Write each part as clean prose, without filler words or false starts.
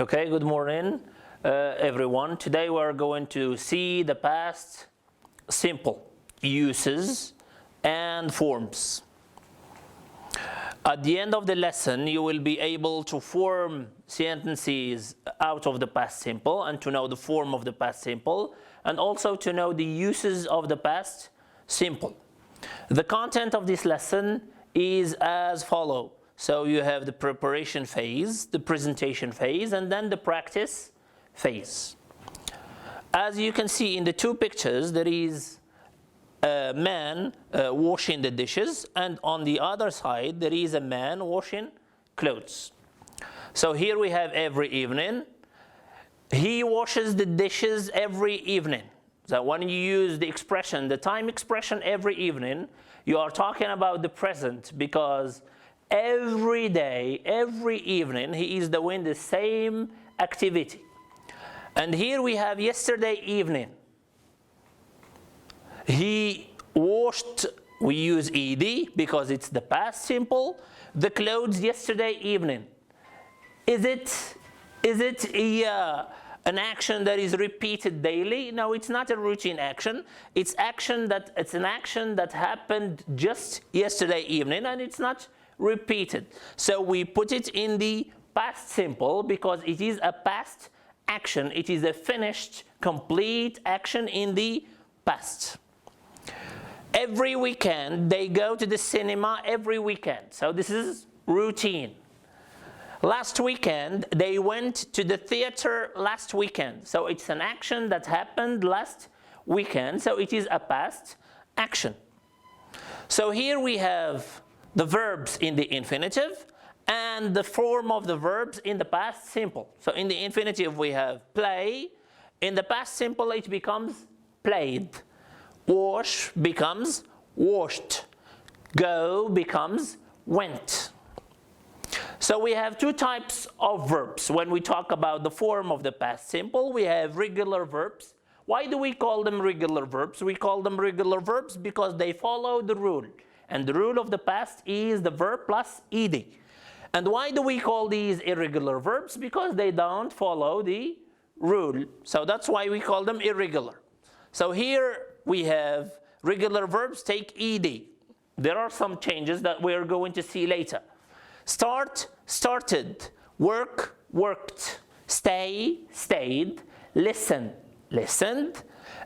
Okay, good morning, everyone. Today we're going to see the past simple uses and forms. At the end of the lesson, you will be able to form sentences out of the past simple and to know the form of the past simple and also to know the uses of the past simple. The content of this lesson is as follows. So you have the preparation phase, the presentation phase, and then the practice phase. As you can see in the two pictures, there is a man washing the dishes, and on the other side, there is a man washing clothes. So here we have every evening. He washes the dishes every evening. So when you use the expression, the time expression every evening, you are talking about the present because every day, every evening, he is doing the same activity. And here we have yesterday evening. He washed, we use ed because it's the past simple, the clothes yesterday evening. Is it an action that is repeated daily? No, it's not a routine action. It's an action that happened just yesterday evening, and it's not repeated. So we put it in the past simple because it is a past action. It is a finished, complete action in the past. Every weekend, they go to the cinema every weekend. So this is routine. Last weekend, they went to the theater last weekend. So it's an action that happened last weekend. So it is a past action. So here we have the verbs in the infinitive and the form of the verbs in the past simple. So in the infinitive we have play. In the past simple it becomes played. Wash becomes washed. Go becomes went. So we have two types of verbs. When we talk about the form of the past simple, we have regular verbs. Why do we call them regular verbs? We call them regular verbs because they follow the rule. And the rule of the past is the verb plus ed. And why do we call these irregular verbs? Because they don't follow the rule. So that's why we call them irregular. So here we have regular verbs take ed. There are some changes that we're going to see later. Start, started. Work, worked. Stay, stayed. Listen, listened.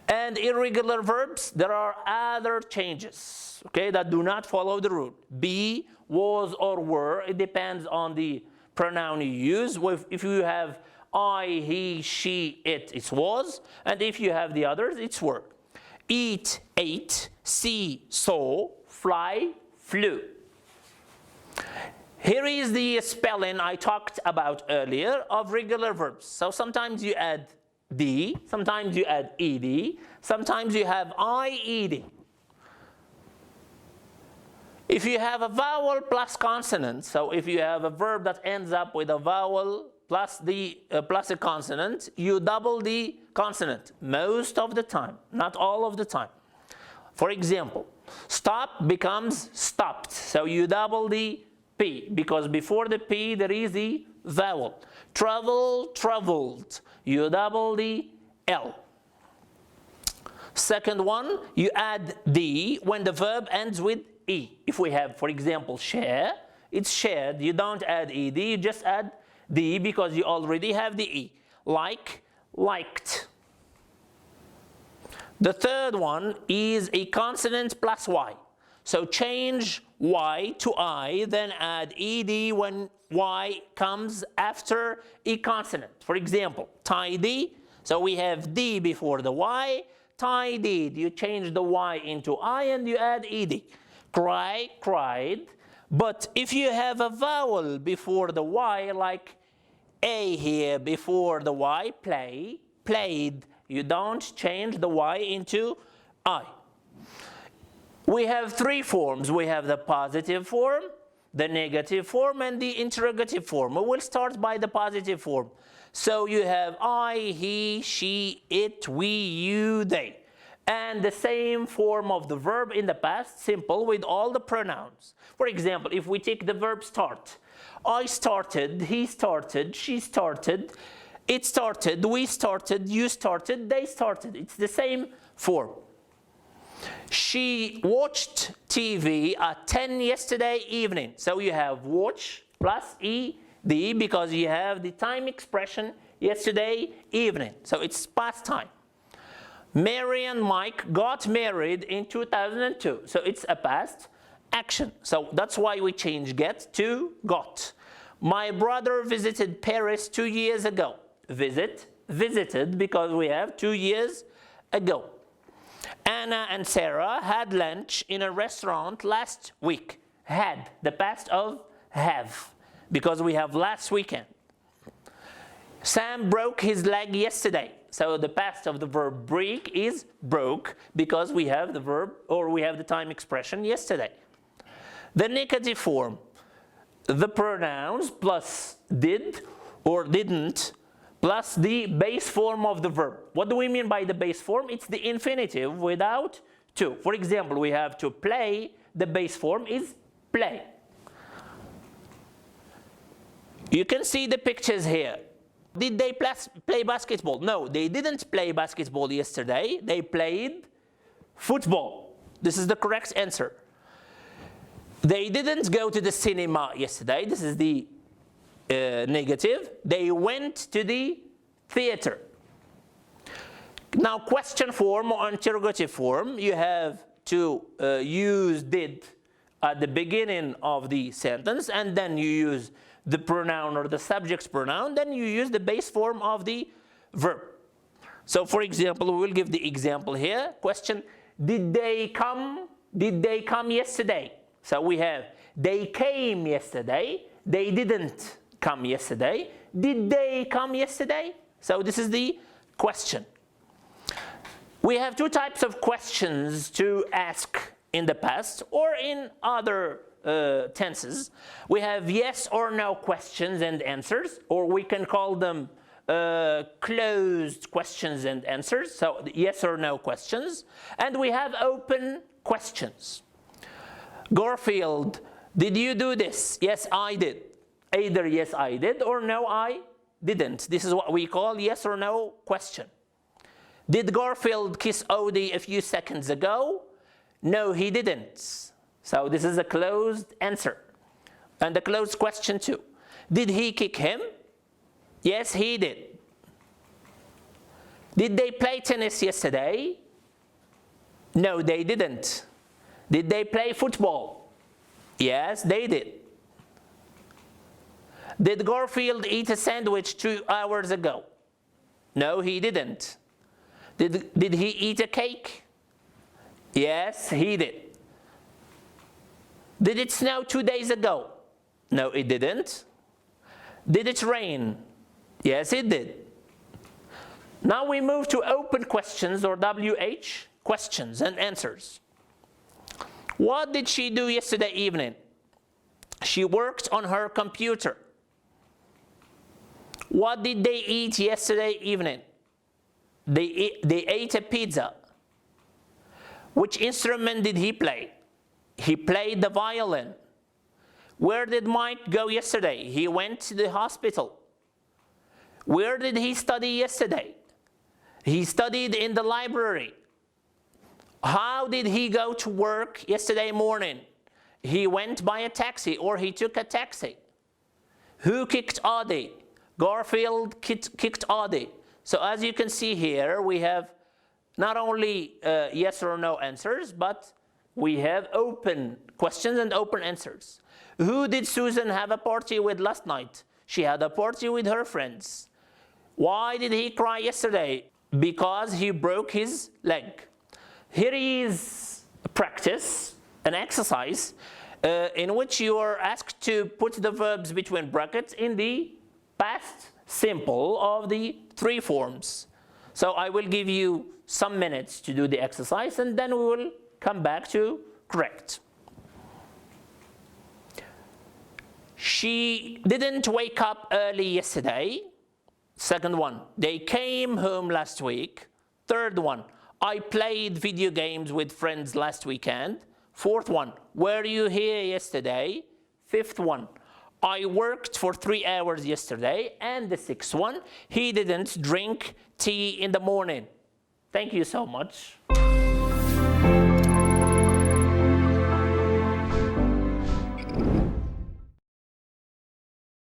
And irregular verbs, there are other changes, okay, that do not follow the rule. Be, was, or were. It depends on the pronoun you use. If you have I, he, she, it, it's was. And if you have the others, it's were. Eat, ate. See, saw. Fly, flew. Here is the spelling I talked about earlier of regular verbs. So sometimes you add D, sometimes you add ed, sometimes you have ied. If you have a vowel plus consonant, so if you have a verb that ends up with a vowel plus a consonant, you double the consonant most of the time, not all of the time. For example, stop becomes stopped, so you double the P because before the P there is the vowel. Travel, traveled. You double the L. Second one, you add D when the verb ends with E. If we have, for example, share, it's shared. You don't add ed, you just add D because you already have the E. Like, liked. The third one is a consonant plus Y. So change Y to I, then add ed when Y comes after a consonant. For example, tidy, so we have D before the Y. Tidied, you change the Y into I and you add ed. Cry, cried. But if you have a vowel before the Y, like A here before the Y, play, played, you don't change the Y into I. We have three forms. We have the positive form, the negative form, and the interrogative form. We will start by the positive form. So you have I, he, she, it, we, you, they. and the same form of the verb in the past simple with all the pronouns. For example, if we take the verb start, I started, he started, she started, it started, we started, you started, they started. It's the same form. She watched TV at 10 yesterday evening. So you have watch plus ed because you have the time expression yesterday evening. So it's past time. Mary and Mike got married in 2002. So it's a past action. So that's why we change get to got. My brother visited Paris 2 years ago. Visit, visited, because we have 2 years ago. Anna and Sarah had lunch in a restaurant last week. Had, the past of have, because we have last weekend. Sam broke his leg yesterday. So the past of the verb break is broke, because we have the verb, or we have the time expression yesterday. The negative form, the pronouns plus did or didn't, plus the base form of the verb. What do we mean by the base form? It's the infinitive without to. For example, we have to play, the base form is play. You can see the pictures here. Did they play basketball? No, they didn't play basketball yesterday. They played football. This is the correct answer. They didn't go to the cinema yesterday. This is the negative. They went to the theater. Now, question form or interrogative form, you have to use did at the beginning of the sentence, and then you use the pronoun or the subject's pronoun, then you use the base form of the verb. So, for example, we will give the example here. Question, did they come yesterday? So we have, they came yesterday, they didn't come yesterday. Did they come yesterday? So this is the question. We have two types of questions to ask in the past or in other tenses. We have yes or no questions and answers, or we can call them closed questions and answers, so yes or no questions. And we have open questions. Garfield, did you do this? Yes, I did. Either yes, I did, or no, I didn't. This is what we call yes or no question. Did Garfield kiss Odie a few seconds ago? No, he didn't. So this is a closed answer. And a closed question too. Did he kick him? Yes, he did. Did they play tennis yesterday? No, they didn't. Did they play football? Yes, they did. Did Garfield eat a sandwich 2 hours ago? No, he didn't. Did he eat a cake? Yes, he did. Did it snow 2 days ago? No, it didn't. Did it rain? Yes, it did. Now we move to open questions, or WH, questions and answers. What did she do yesterday evening? She worked on her computer. What did they eat yesterday evening? They ate a pizza. Which instrument did he play? He played the violin. Where did Mike go yesterday? He went to the hospital. Where did he study yesterday? He studied in the library. How did he go to work yesterday morning? He went by a taxi, or he took a taxi. Who kicked Odie? Garfield kicked Odie. So as you can see here, we have not only yes or no answers, but we have open questions and open answers. Who did Susan have a party with last night? She had a party with her friends. Why did he cry yesterday? Because he broke his leg. Here is a practice, an exercise, in which you are asked to put the verbs between brackets in the past simple of the three forms. So I will give you some minutes to do the exercise, and then we will come back to correct. She didn't wake up early yesterday. Second one, they came home last week. Third one, I played video games with friends last weekend. Fourth one, were you here yesterday? Fifth one, I worked for 3 hours yesterday. And the sixth one, he didn't drink tea in the morning. Thank you so much.